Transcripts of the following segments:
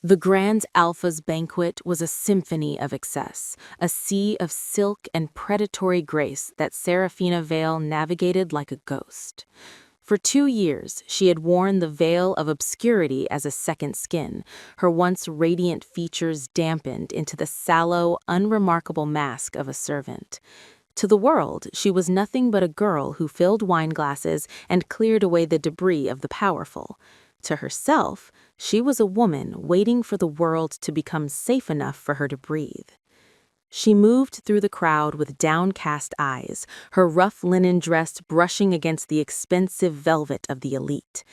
The Grand Alpha's banquet was a symphony of excess, a sea of silk and predatory grace that Seraphina Vale navigated like a ghost. For 2 years, she had worn the veil of obscurity as a second skin, her once radiant features dampened into the sallow, unremarkable mask of a servant. To the world, she was nothing but a girl who filled wine glasses and cleared away the debris of the powerful. To herself, she was a woman waiting for the world to become safe enough for her to breathe. She moved through the crowd with downcast eyes, her rough linen dress brushing against the expensive velvet of the elite.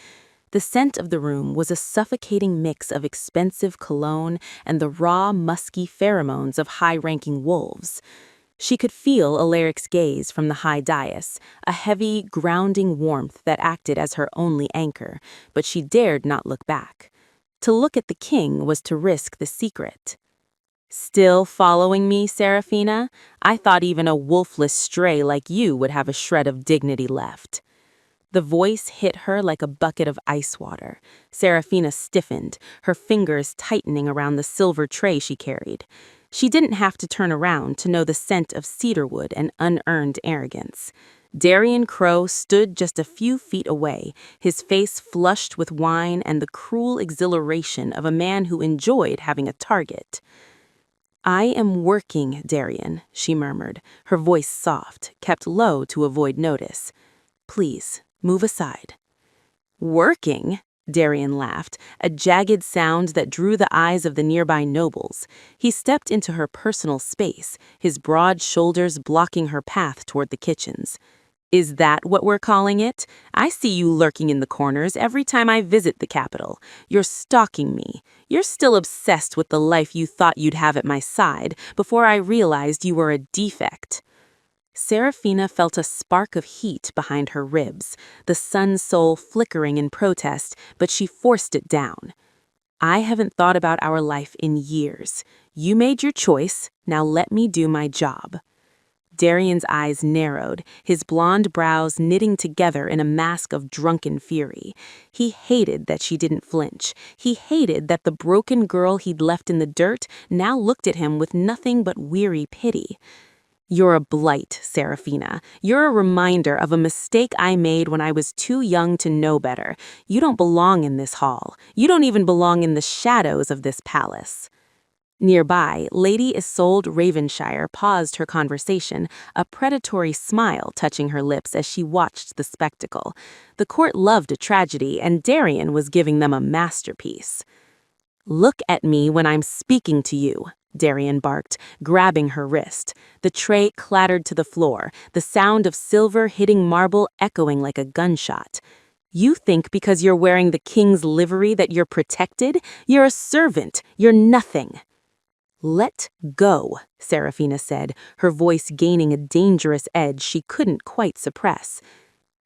The scent of the room was a suffocating mix of expensive cologne and the raw, musky pheromones of high-ranking wolves. She could feel Alaric's gaze from the high dais, a heavy, grounding warmth that acted as her only anchor, but she dared not look back. To look at the king was to risk the secret. "Still following me, Seraphina? I thought even a wolfless stray like you would have a shred of dignity left." The voice hit her like a bucket of ice water. Seraphina stiffened, her fingers tightening around the silver tray she carried. She didn't have to turn around to know the scent of cedarwood and unearned arrogance. Darian Crow stood just a few feet away, his face flushed with wine and the cruel exhilaration of a man who enjoyed having a target. "I am working, Darian," she murmured, her voice soft, kept low to avoid notice. "Please, move aside." "Working?" Darian laughed, a jagged sound that drew the eyes of the nearby nobles. He stepped into her personal space, his broad shoulders blocking her path toward the kitchens. "Is that what we're calling it? I see you lurking in the corners every time I visit the capital. You're stalking me. You're still obsessed with the life you thought you'd have at my side before I realized you were a defect." Seraphina felt a spark of heat behind her ribs, the sun soul flickering in protest, but she forced it down. "I haven't thought about our life in years. You made your choice, now let me do my job." Darian's eyes narrowed, his blonde brows knitting together in a mask of drunken fury. He hated that she didn't flinch. He hated that the broken girl he'd left in the dirt now looked at him with nothing but weary pity. "You're a blight, Seraphina. You're a reminder of a mistake I made when I was too young to know better. You don't belong in this hall. You don't even belong in the shadows of this palace." Nearby, Lady Isolde Ravenshire paused her conversation, a predatory smile touching her lips as she watched the spectacle. The court loved a tragedy, and Darian was giving them a masterpiece. "Look at me when I'm speaking to you," Darian barked, grabbing her wrist. The tray clattered to the floor, the sound of silver hitting marble echoing like a gunshot. "You think because you're wearing the king's livery that you're protected? You're a servant. You're nothing." "Let go," Seraphina said, her voice gaining a dangerous edge she couldn't quite suppress.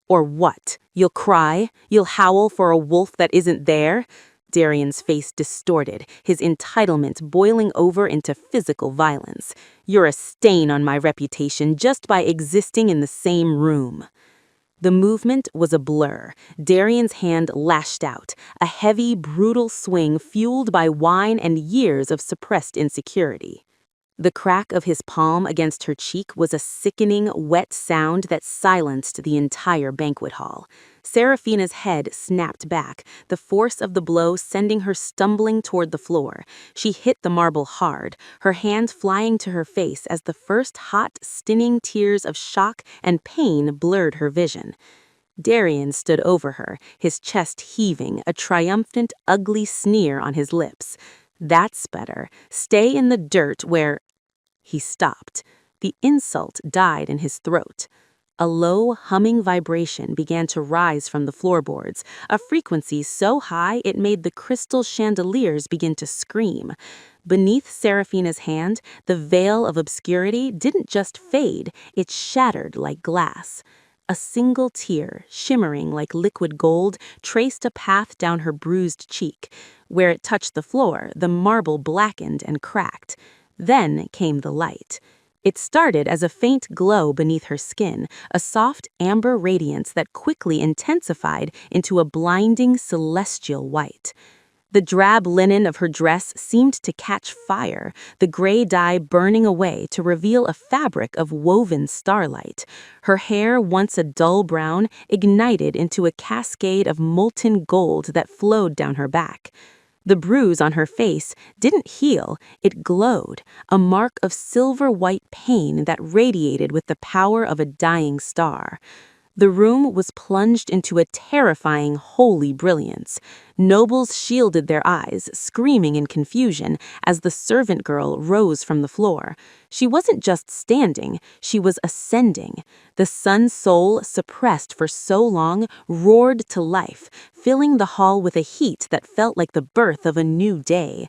"Or what? You'll cry? You'll howl for a wolf that isn't there?" Darian's face distorted, his entitlement boiling over into physical violence. "You're a stain on my reputation just by existing in the same room." The movement was a blur. Darian's hand lashed out, a heavy, brutal swing fueled by wine and years of suppressed insecurity. The crack of his palm against her cheek was a sickening, wet sound that silenced the entire banquet hall. Seraphina's head snapped back, the force of the blow sending her stumbling toward the floor. She hit the marble hard, her hand flying to her face as the first hot, stinging tears of shock and pain blurred her vision. Darian stood over her, his chest heaving, a triumphant, ugly sneer on his lips. "That's better. Stay in the dirt where—" He stopped. The insult died in his throat. A low, humming vibration began to rise from the floorboards, a frequency so high it made the crystal chandeliers begin to scream. Beneath Seraphina's hand, the veil of obscurity didn't just fade, it shattered like glass. A single tear, shimmering like liquid gold, traced a path down her bruised cheek. Where it touched the floor, the marble blackened and cracked. Then came the light. It started as a faint glow beneath her skin, a soft amber radiance that quickly intensified into a blinding celestial white. The drab linen of her dress seemed to catch fire, the gray dye burning away to reveal a fabric of woven starlight. Her hair, once a dull brown, ignited into a cascade of molten gold that flowed down her back. The bruise on her face didn't heal, it glowed, a mark of silver-white pain that radiated with the power of a dying star. The room was plunged into a terrifying, holy brilliance. Nobles shielded their eyes, screaming in confusion as the servant girl rose from the floor. She wasn't just standing, she was ascending. The sun soul, suppressed for so long, roared to life, filling the hall with a heat that felt like the birth of a new day.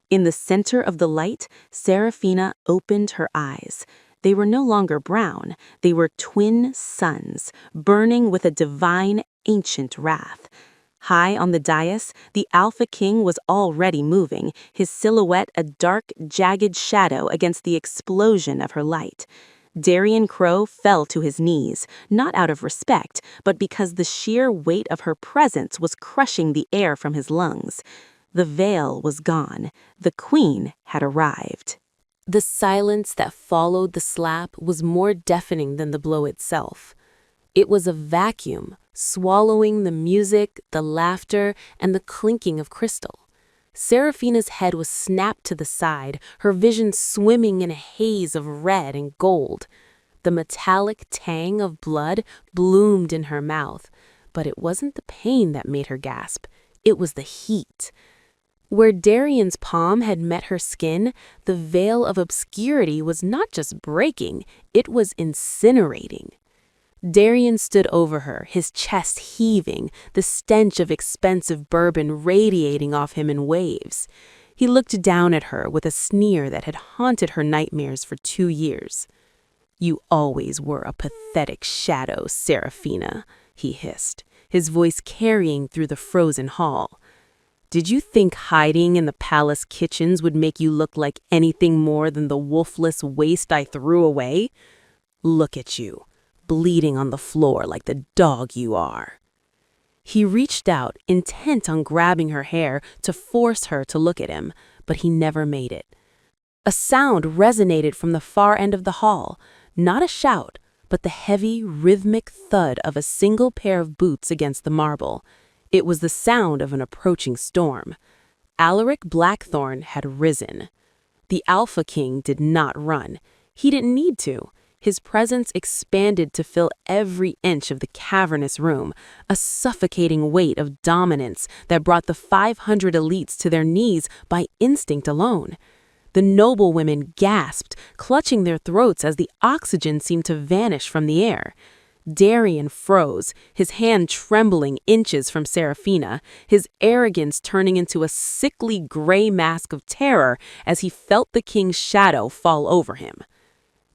In the center of the light, Seraphina opened her eyes. They were no longer brown, they were twin suns, burning with a divine, ancient wrath. High on the dais, the Alpha King was already moving, his silhouette a dark, jagged shadow against the explosion of her light. Darian Crow fell to his knees, not out of respect, but because the sheer weight of her presence was crushing the air from his lungs. The veil was gone. The Queen had arrived. The silence that followed the slap was more deafening than the blow itself. It was a vacuum, swallowing the music, the laughter, and the clinking of crystal. Seraphina's head was snapped to the side, her vision swimming in a haze of red and gold. The metallic tang of blood bloomed in her mouth, but it wasn't the pain that made her gasp. It was the heat. Where Darian's palm had met her skin, the veil of obscurity was not just breaking, it was incinerating. Darian stood over her, his chest heaving, the stench of expensive bourbon radiating off him in waves. He looked down at her with a sneer that had haunted her nightmares for 2 years. "You always were a pathetic shadow, Seraphina," he hissed, his voice carrying through the frozen hall. "Did you think hiding in the palace kitchens would make you look like anything more than the wolfless waste I threw away? Look at you, bleeding on the floor like the dog you are." He reached out, intent on grabbing her hair to force her to look at him, but he never made it. A sound resonated from the far end of the hall, not a shout, but the heavy, rhythmic thud of a single pair of boots against the marble. It was the sound of an approaching storm. Alaric Blackthorn had risen. The Alpha King did not run. He didn't need to. His presence expanded to fill every inch of the cavernous room, a suffocating weight of dominance that brought the 500 elites to their knees by instinct alone. The noble women gasped, clutching their throats as the oxygen seemed to vanish from the air. Darian froze, his hand trembling inches from Seraphina, his arrogance turning into a sickly gray mask of terror as he felt the king's shadow fall over him.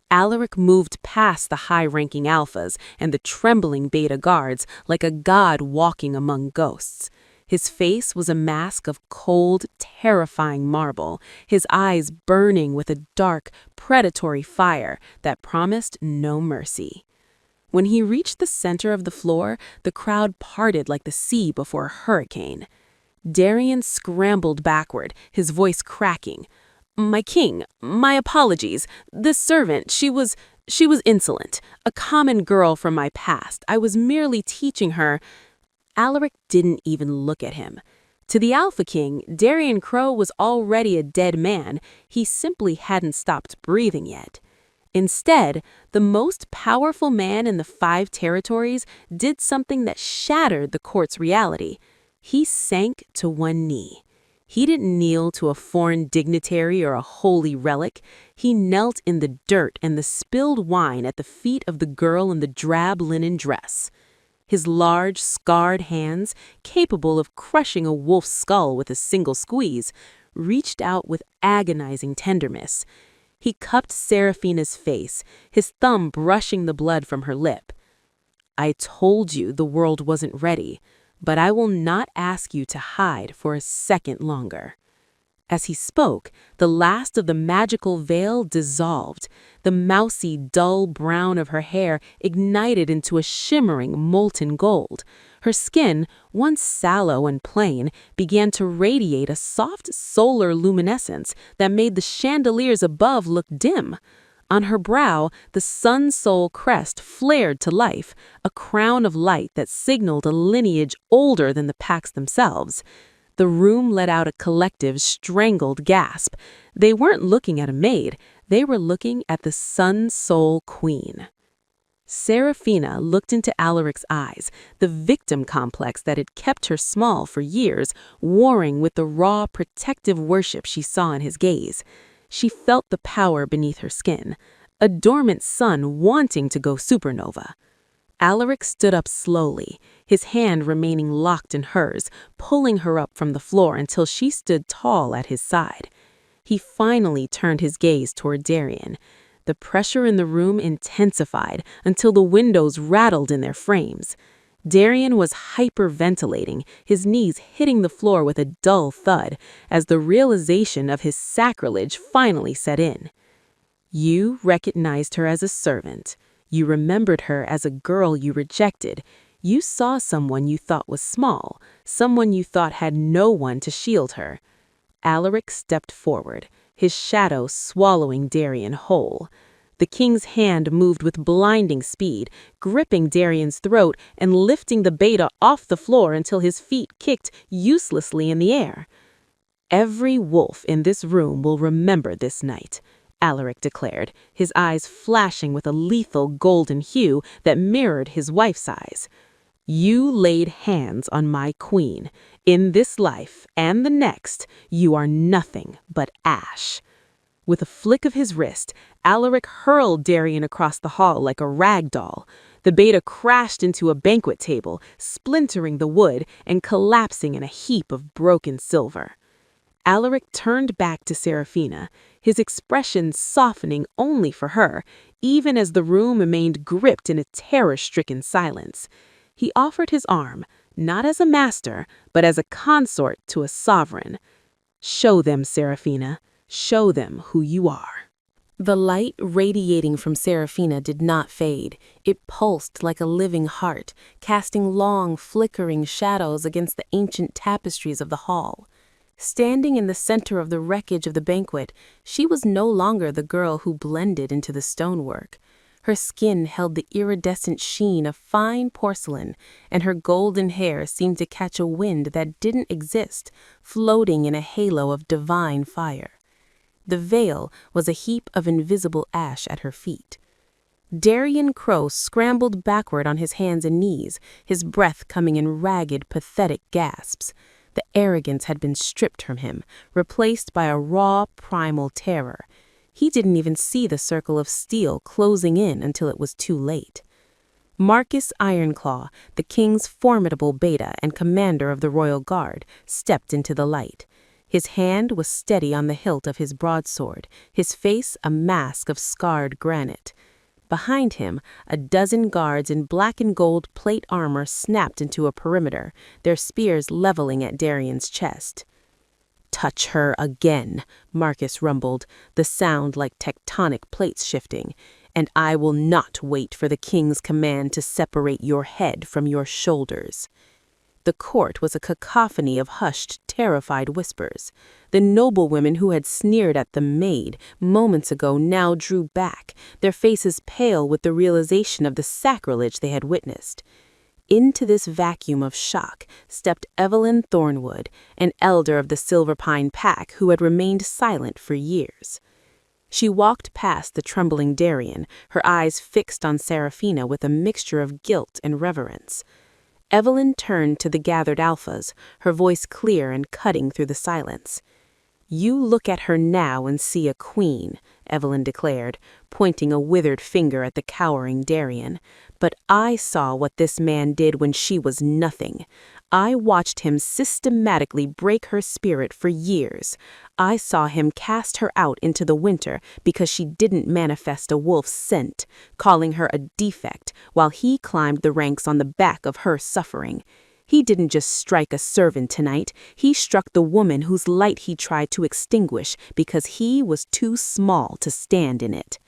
Alaric moved past the high-ranking alphas and the trembling beta guards like a god walking among ghosts. His face was a mask of cold, terrifying marble, his eyes burning with a dark, predatory fire that promised no mercy. When he reached the center of the floor, the crowd parted like the sea before a hurricane. Darian scrambled backward, his voice cracking. "My king, my apologies. This servant, she was insolent, a common girl from my past. I was merely teaching her." Alaric didn't even look at him. To the Alpha King, Darian Crow was already a dead man. He simply hadn't stopped breathing yet. Instead, the most powerful man in the 5 territories did something that shattered the court's reality. He sank to one knee. He didn't kneel to a foreign dignitary or a holy relic. He knelt in the dirt and the spilled wine at the feet of the girl in the drab linen dress. His large, scarred hands, capable of crushing a wolf's skull with a single squeeze, reached out with agonizing tenderness. He cupped Seraphina's face, his thumb brushing the blood from her lip. "I told you the world wasn't ready, but I will not ask you to hide for a second longer." As he spoke, the last of the magical veil dissolved. The mousy, dull brown of her hair ignited into a shimmering, molten gold. Her skin, once sallow and plain, began to radiate a soft solar luminescence that made the chandeliers above look dim. On her brow, the sun-soul crest flared to life, a crown of light that signaled a lineage older than the packs themselves. The room let out a collective, strangled gasp. They weren't looking at a maid, they were looking at the sun-soul queen. Seraphina looked into Alaric's eyes, the victim complex that had kept her small for years, warring with the raw, protective worship she saw in his gaze. She felt the power beneath her skin, a dormant sun wanting to go supernova. Alaric stood up slowly, his hand remaining locked in hers, pulling her up from the floor until she stood tall at his side. He finally turned his gaze toward Darian. The pressure in the room intensified until the windows rattled in their frames. Darian was hyperventilating, his knees hitting the floor with a dull thud, as the realization of his sacrilege finally set in. You recognized her as a servant. You remembered her as a girl you rejected. You saw someone you thought was small, someone you thought had no one to shield her. Alaric stepped forward, his shadow swallowing Darian whole. The king's hand moved with blinding speed, gripping Darian's throat and lifting the beta off the floor until his feet kicked uselessly in the air. Every wolf in this room will remember this night, Alaric declared, his eyes flashing with a lethal golden hue that mirrored his wife's eyes. You laid hands on my queen. In this life and the next, you are nothing but ash. With a flick of his wrist, Alaric hurled Darian across the hall like a rag doll. The beta crashed into a banquet table, splintering the wood and collapsing in a heap of broken silver. Alaric turned back to Seraphina, his expression softening only for her, even as the room remained gripped in a terror-stricken silence. He offered his arm, not as a master, but as a consort to a sovereign. Show them, Seraphina. Show them who you are. The light radiating from Seraphina did not fade. It pulsed like a living heart, casting long, flickering shadows against the ancient tapestries of the hall. Standing in the center of the wreckage of the banquet, she was no longer the girl who blended into the stonework. Her skin held the iridescent sheen of fine porcelain, and her golden hair seemed to catch a wind that didn't exist, floating in a halo of divine fire. The veil was a heap of invisible ash at her feet. Darian Crow scrambled backward on his hands and knees, his breath coming in ragged, pathetic gasps. The arrogance had been stripped from him, replaced by a raw, primal terror. He didn't even see the circle of steel closing in until it was too late. Marcus Ironclaw, the king's formidable beta and commander of the royal guard, stepped into the light. His hand was steady on the hilt of his broadsword, his face a mask of scarred granite. Behind him, a dozen guards in black and gold plate armor snapped into a perimeter, their spears leveling at Darian's chest. "Touch her again," Marcus rumbled, the sound like tectonic plates shifting, "and I will not wait for the king's command to separate your head from your shoulders." The court was a cacophony of hushed, terrified whispers. The noblewomen who had sneered at the maid moments ago now drew back, their faces pale with the realization of the sacrilege they had witnessed. Into this vacuum of shock stepped Evelyn Thornwood, an elder of the Silver Pine pack who had remained silent for years. She walked past the trembling Darian, her eyes fixed on Seraphina with a mixture of guilt and reverence. Evelyn turned to the gathered alphas, her voice clear and cutting through the silence. "You look at her now and see a queen," Evelyn declared, pointing a withered finger at the cowering Darian. "But I saw what this man did when she was nothing. I watched him systematically break her spirit for years. I saw him cast her out into the winter because she didn't manifest a wolf's scent, calling her a defect while he climbed the ranks on the back of her suffering. He didn't just strike a servant tonight, he struck the woman whose light he tried to extinguish because he was too small to stand in it.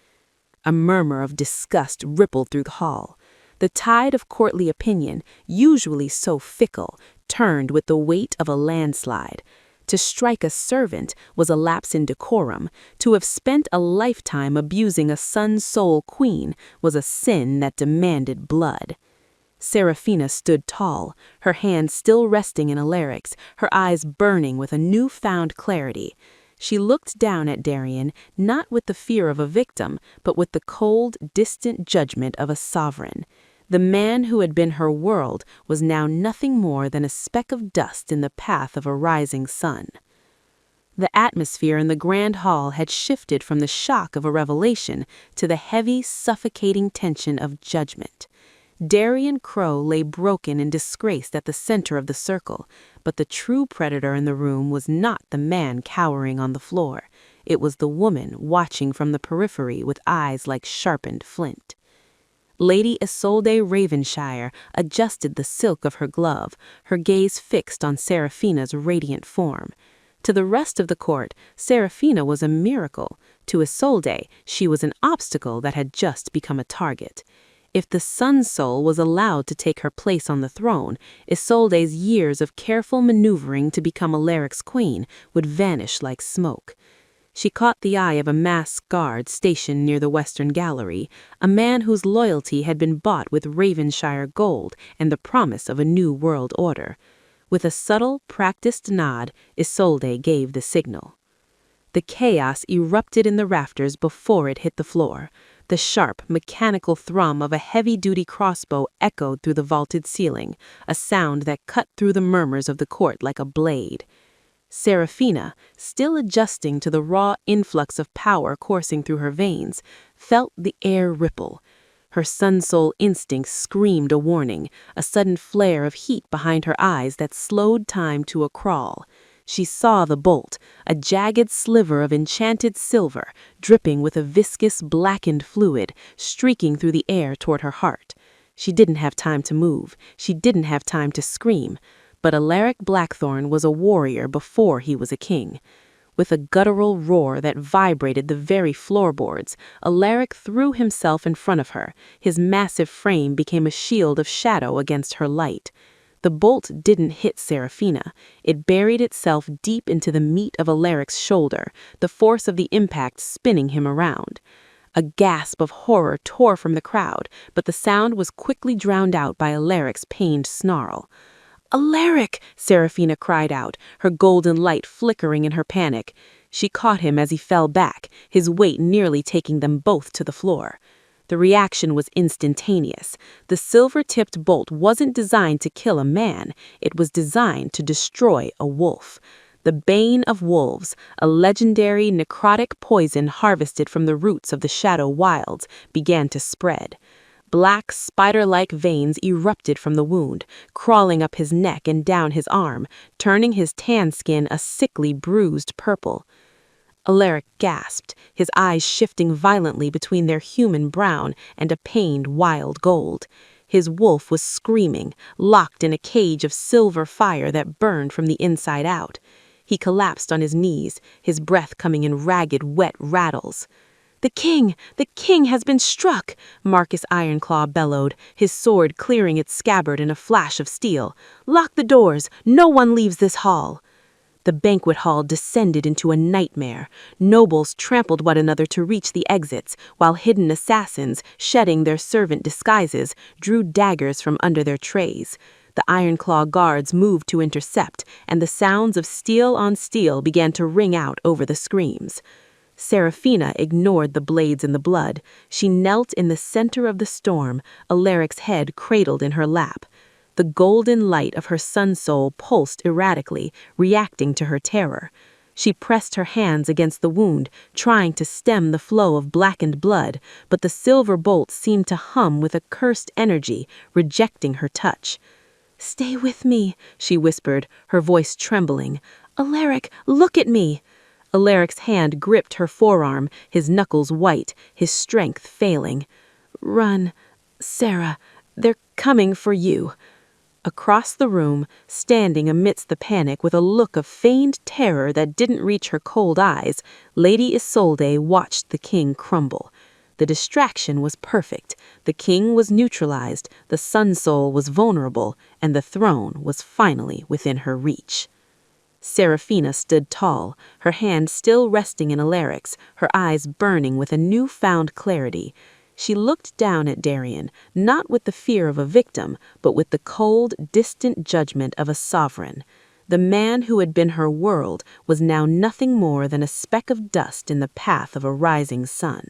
A murmur of disgust rippled through the hall. The tide of courtly opinion, usually so fickle, turned with the weight of a landslide. To strike a servant was a lapse in decorum. To have spent a lifetime abusing a sun-soul queen was a sin that demanded blood. Seraphina stood tall, her hand still resting in Alaric's, her eyes burning with a newfound clarity. She looked down at Darian, not with the fear of a victim, but with the cold, distant judgment of a sovereign. The man who had been her world was now nothing more than a speck of dust in the path of a rising sun. The atmosphere in the grand hall had shifted from the shock of a revelation to the heavy, suffocating tension of judgment. Darian Crow lay broken and disgraced at the center of the circle, but the true predator in the room was not the man cowering on the floor. It was the woman watching from the periphery with eyes like sharpened flint. Lady Isolde Ravenshire adjusted the silk of her glove, her gaze fixed on Seraphina's radiant form. To the rest of the court, Seraphina was a miracle. To Isolde, she was an obstacle that had just become a target. If the Sun Soul was allowed to take her place on the throne, Isolde's years of careful maneuvering to become Alaric's queen would vanish like smoke. She caught the eye of a masked guard stationed near the western gallery, a man whose loyalty had been bought with Ravenshire gold and the promise of a new world order. With a subtle, practiced nod, Isolde gave the signal. The chaos erupted in the rafters before it hit the floor. The sharp, mechanical thrum of a heavy-duty crossbow echoed through the vaulted ceiling, a sound that cut through the murmurs of the court like a blade. Seraphina, still adjusting to the raw influx of power coursing through her veins, felt the air ripple. Her sun-soul instincts screamed a warning, a sudden flare of heat behind her eyes that slowed time to a crawl. She saw the bolt, a jagged sliver of enchanted silver, dripping with a viscous, blackened fluid, streaking through the air toward her heart. She didn't have time to move. She didn't have time to scream. But Alaric Blackthorn was a warrior before he was a king. With a guttural roar that vibrated the very floorboards, Alaric threw himself in front of her. His massive frame became a shield of shadow against her light. The bolt didn't hit Seraphina. It buried itself deep into the meat of Alaric's shoulder, the force of the impact spinning him around. A gasp of horror tore from the crowd, but the sound was quickly drowned out by Alaric's pained snarl. "Alaric!" Seraphina cried out, her golden light flickering in her panic. She caught him as he fell back, his weight nearly taking them both to the floor. The reaction was instantaneous. The silver-tipped bolt wasn't designed to kill a man, it was designed to destroy a wolf. The bane of wolves, a legendary necrotic poison harvested from the roots of the shadow wilds, began to spread. Black, spider-like veins erupted from the wound, crawling up his neck and down his arm, turning his tan skin a sickly, bruised purple. Alaric gasped, his eyes shifting violently between their human brown and a pained wild gold. His wolf was screaming, locked in a cage of silver fire that burned from the inside out. He collapsed on his knees, his breath coming in ragged, wet rattles. The king has been struck!" Marcus Ironclaw bellowed, his sword clearing its scabbard in a flash of steel. "Lock the doors! No one leaves this hall!" The banquet hall descended into a nightmare. Nobles trampled one another to reach the exits, while hidden assassins, shedding their servant disguises, drew daggers from under their trays. The Ironclaw guards moved to intercept, and the sounds of steel on steel began to ring out over the screams. Seraphina ignored the blades and the blood. She knelt in the center of the storm, Alaric's head cradled in her lap. The golden light of her sun soul pulsed erratically, reacting to her terror. She pressed her hands against the wound, trying to stem the flow of blackened blood, but the silver bolt seemed to hum with a cursed energy, rejecting her touch. "Stay with me," she whispered, her voice trembling. "Alaric, look at me!" Alaric's hand gripped her forearm, his knuckles white, his strength failing. "Run, Sarah. They're coming for you." Across the room, standing amidst the panic with a look of feigned terror that didn't reach her cold eyes, Lady Isolde watched the king crumble. The distraction was perfect. The king was neutralized, the sun soul was vulnerable, and the throne was finally within her reach. Seraphina stood tall, her hand still resting in Alaric's, her eyes burning with a newfound clarity. She looked down at Darian, not with the fear of a victim, but with the cold, distant judgment of a sovereign. The man who had been her world was now nothing more than a speck of dust in the path of a rising sun.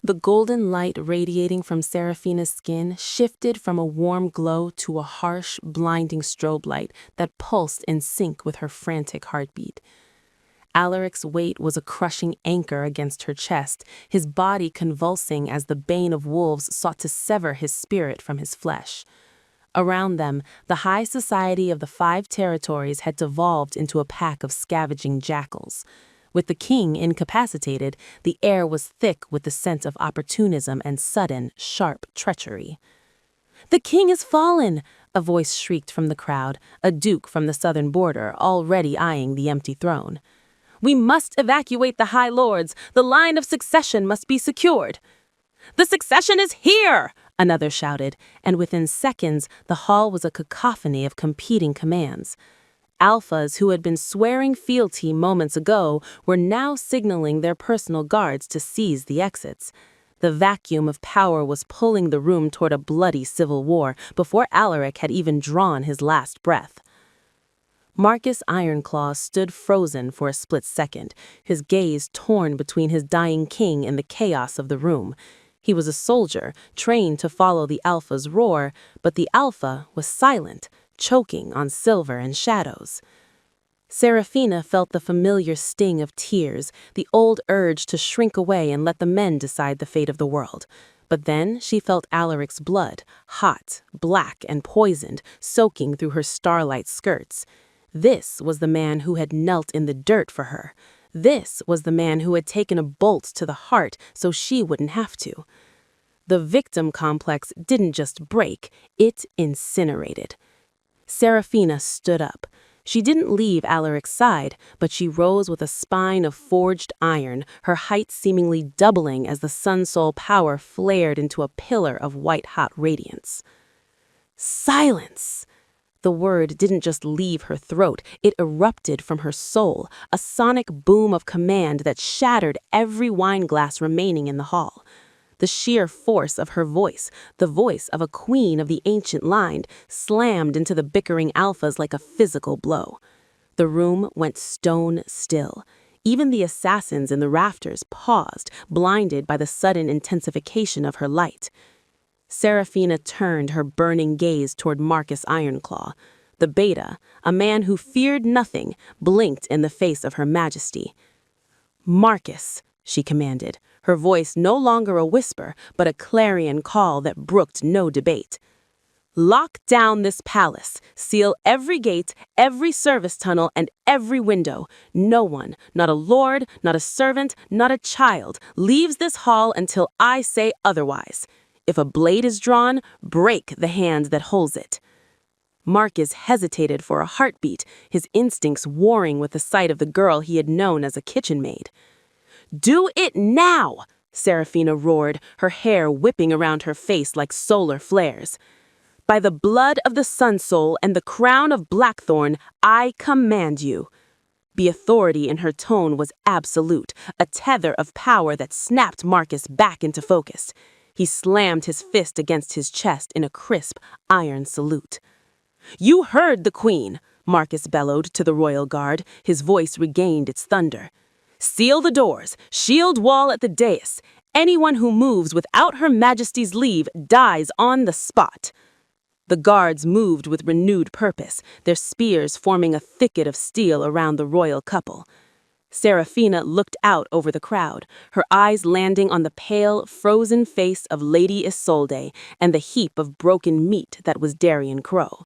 The golden light radiating from Seraphina's skin shifted from a warm glow to a harsh, blinding strobe light that pulsed in sync with her frantic heartbeat. Alaric's weight was a crushing anchor against her chest, his body convulsing as the bane of wolves sought to sever his spirit from his flesh. Around them, the high society of the 5 territories had devolved into a pack of scavenging jackals. With the king incapacitated, the air was thick with the scent of opportunism and sudden, sharp treachery. "The king has fallen!" a voice shrieked from the crowd, a duke from the southern border, already eyeing the empty throne. "We must evacuate the high lords. The line of succession must be secured." "The succession is here!" another shouted, and within seconds the hall was a cacophony of competing commands. Alphas who had been swearing fealty moments ago were now signaling their personal guards to seize the exits. The vacuum of power was pulling the room toward a bloody civil war before Alaric had even drawn his last breath. Marcus Ironclaw stood frozen for a split second, his gaze torn between his dying king and the chaos of the room. He was a soldier, trained to follow the Alpha's roar, but the Alpha was silent, choking on silver and shadows. Seraphina felt the familiar sting of tears, the old urge to shrink away and let the men decide the fate of the world. But then she felt Alaric's blood, hot, black, and poisoned, soaking through her starlight skirts. This was the man who had knelt in the dirt for her. This was the man who had taken a bolt to the heart so she wouldn't have to. The victim complex didn't just break, it incinerated. Seraphina stood up. She didn't leave Alaric's side, but she rose with a spine of forged iron, her height seemingly doubling as the sun soul power flared into a pillar of white-hot radiance. "Silence!" The word didn't just leave her throat, it erupted from her soul, a sonic boom of command that shattered every wineglass remaining in the hall. The sheer force of her voice, the voice of a queen of the ancient line, slammed into the bickering Alphas like a physical blow. The room went stone still. Even the assassins in the rafters paused, blinded by the sudden intensification of her light. Seraphina turned her burning gaze toward Marcus Ironclaw. The beta, a man who feared nothing, blinked in the face of her majesty. "Marcus," she commanded, her voice no longer a whisper, but a clarion call that brooked no debate. "Lock down this palace, seal every gate, every service tunnel, and every window. No one, not a lord, not a servant, not a child, leaves this hall until I say otherwise. If a blade is drawn, break the hand that holds it." Marcus hesitated for a heartbeat, his instincts warring with the sight of the girl he had known as a kitchen maid. "Do it now!" Seraphina roared, her hair whipping around her face like solar flares. "By the blood of the Sun Soul and the crown of Blackthorn, I command you." The authority in her tone was absolute, a tether of power that snapped Marcus back into focus. He slammed his fist against his chest in a crisp, iron salute. "You heard the queen," Marcus bellowed to the royal guard, his voice regained its thunder. "Seal the doors, shield wall at the dais. Anyone who moves without Her Majesty's leave dies on the spot." The guards moved with renewed purpose, their spears forming a thicket of steel around the royal couple. Seraphina looked out over the crowd, her eyes landing on the pale, frozen face of Lady Isolde and the heap of broken meat that was Darian Crow.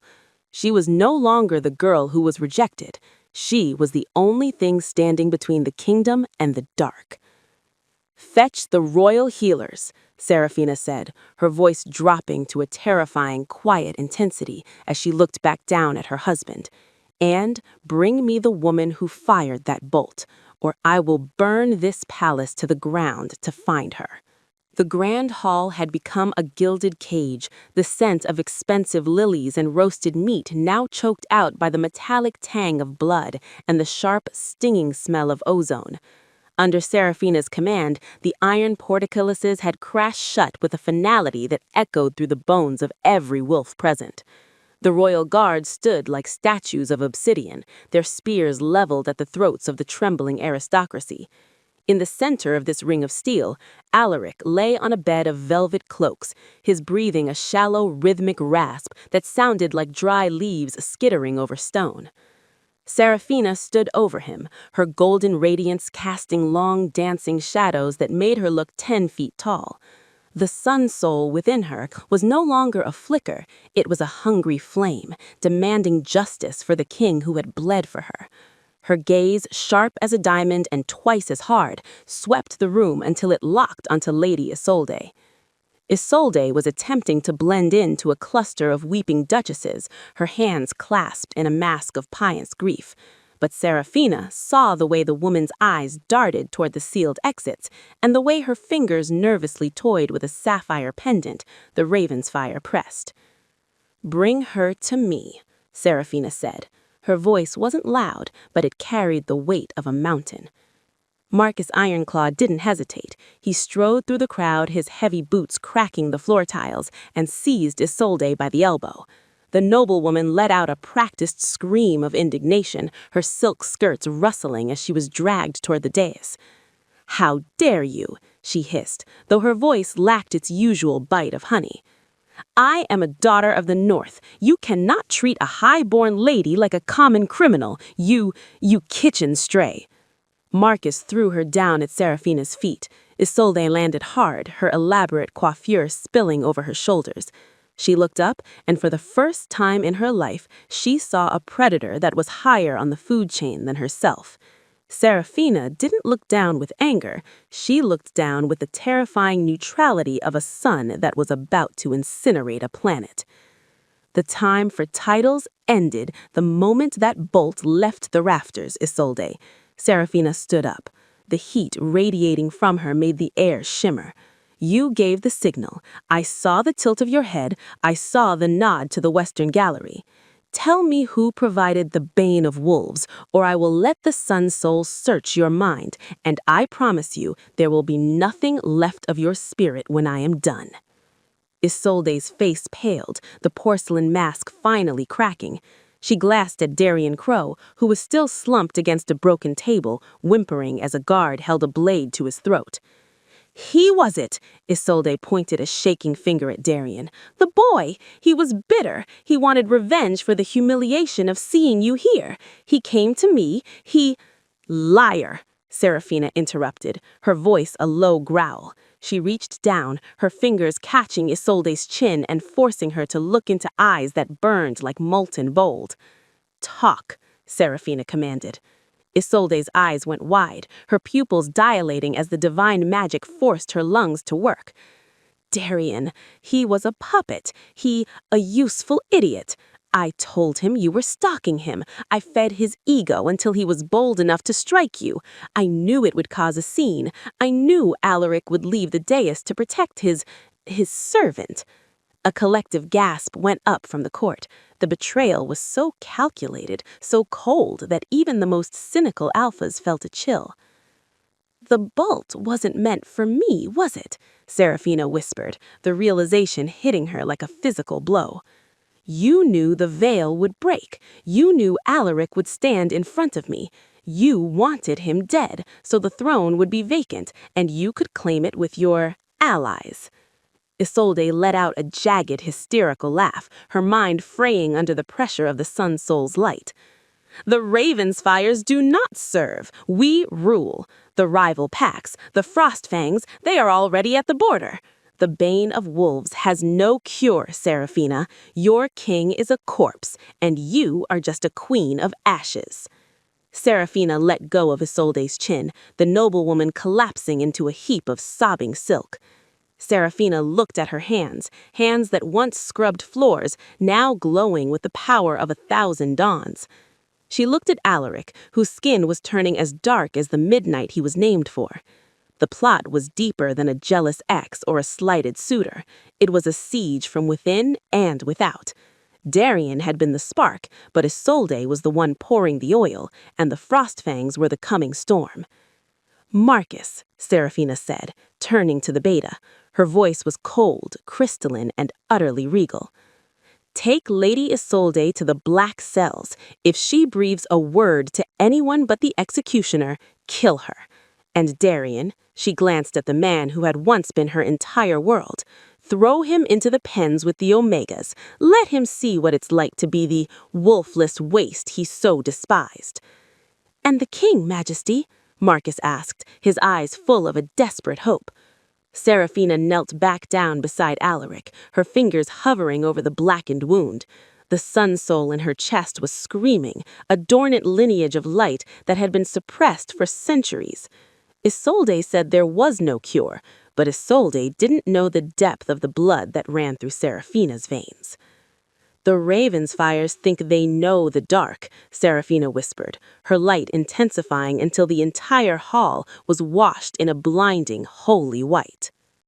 She was no longer the girl who was rejected. She was the only thing standing between the kingdom and the dark. "Fetch the royal healers," Serafina said, her voice dropping to a terrifying, quiet intensity as she looked back down at her husband. "And bring me the woman who fired that bolt, or I will burn this palace to the ground to find her." The grand hall had become a gilded cage, the scent of expensive lilies and roasted meat now choked out by the metallic tang of blood and the sharp, stinging smell of ozone. Under Serafina's command, the iron portcullises had crashed shut with a finality that echoed through the bones of every wolf present. The royal guards stood like statues of obsidian, their spears leveled at the throats of the trembling aristocracy. In the center of this ring of steel, Alaric lay on a bed of velvet cloaks, his breathing a shallow, rhythmic rasp that sounded like dry leaves skittering over stone. Serafina stood over him, her golden radiance casting long, dancing shadows that made her look 10 feet tall. The sun soul within her was no longer a flicker, it was a hungry flame, demanding justice for the king who had bled for her. Her gaze, sharp as a diamond and twice as hard, swept the room until it locked onto Lady Isolde. Isolde was attempting to blend into a cluster of weeping duchesses, her hands clasped in a mask of pious grief. But Serafina saw the way the woman's eyes darted toward the sealed exits, and the way her fingers nervously toyed with a sapphire pendant the raven's fire pressed. "Bring her to me," Serafina said. Her voice wasn't loud, but it carried the weight of a mountain. Marcus Ironclaw didn't hesitate. He strode through the crowd, his heavy boots cracking the floor tiles, and seized Isolde by the elbow. The noblewoman let out a practiced scream of indignation, her silk skirts rustling as she was dragged toward the dais. "How dare you?" she hissed, though her voice lacked its usual bite of honey. "I am a daughter of the North. You cannot treat a high-born lady like a common criminal, you kitchen stray." Marcus threw her down at Serafina's feet. Isolde landed hard, her elaborate coiffure spilling over her shoulders. She looked up, and for the first time in her life, she saw a predator that was higher on the food chain than herself. Serafina didn't look down with anger, she looked down with the terrifying neutrality of a sun that was about to incinerate a planet. The time for titles ended the moment that bolt left the rafters, Isolde. Serafina stood up. The heat radiating from her made the air shimmer. "You gave the signal. I saw the tilt of your head. I saw the nod to the western gallery. Tell me who provided the bane of wolves, or I will let the sun soul search your mind, and I promise you there will be nothing left of your spirit when I am done." Isolde's face paled, the porcelain mask finally cracking. She glanced at Darian Crow, who was still slumped against a broken table, whimpering as a guard held a blade to his throat. "He was it!" Isolde pointed a shaking finger at Darian. "The boy! He was bitter. He wanted revenge for the humiliation of seeing you here. He came to me. He—" "Liar!" Serafina interrupted, her voice a low growl. She reached down, her fingers catching Isolde's chin and forcing her to look into eyes that burned like molten gold. "Talk," Serafina commanded. Isolde's eyes went wide, her pupils dilating as the divine magic forced her lungs to work. "Darian, he was a puppet. A useful idiot. I told him you were stalking him. I fed his ego until he was bold enough to strike you. I knew it would cause a scene. I knew Alaric would leave the dais to protect his servant." A collective gasp went up from the court. The betrayal was so calculated, so cold, that even the most cynical alphas felt a chill. "The bolt wasn't meant for me, was it?" Serafina whispered, the realization hitting her like a physical blow. "You knew the veil would break. You knew Alaric would stand in front of me. You wanted him dead, so the throne would be vacant, and you could claim it with your allies." Isolde let out a jagged, hysterical laugh, her mind fraying under the pressure of the sun soul's light. "The Raven's fires do not serve. We rule. The rival packs, the Frostfangs, they are already at the border. The bane of wolves has no cure, Serafina. Your king is a corpse, and you are just a queen of ashes." Serafina let go of Isolde's chin, the noblewoman collapsing into a heap of sobbing silk. Serafina looked at her hands, hands that once scrubbed floors, now glowing with the power of 1,000 dawns. She looked at Alaric, whose skin was turning as dark as the midnight he was named for. The plot was deeper than a jealous ex or a slighted suitor. It was a siege from within and without. Darien had been the spark, but Isolde was the one pouring the oil, and the Frostfangs were the coming storm. "Marcus," Serafina said, turning to the beta. Her voice was cold, crystalline, and utterly regal. "Take Lady Isolde to the black cells. If she breathes a word to anyone but the executioner, kill her. And Darien," she glanced at the man who had once been her entire world, "throw him into the pens with the Omegas. Let him see what it's like to be the wolfless waste he so despised." "And the king, Majesty?" Marcus asked, his eyes full of a desperate hope. Serafina knelt back down beside Alaric, her fingers hovering over the blackened wound. The sun soul in her chest was screaming, a dormant lineage of light that had been suppressed for centuries. Isolde said there was no cure, but Isolde didn't know the depth of the blood that ran through Serafina's veins. "The Ravensfires think they know the dark," Serafina whispered, her light intensifying until the entire hall was washed in a blinding, holy white.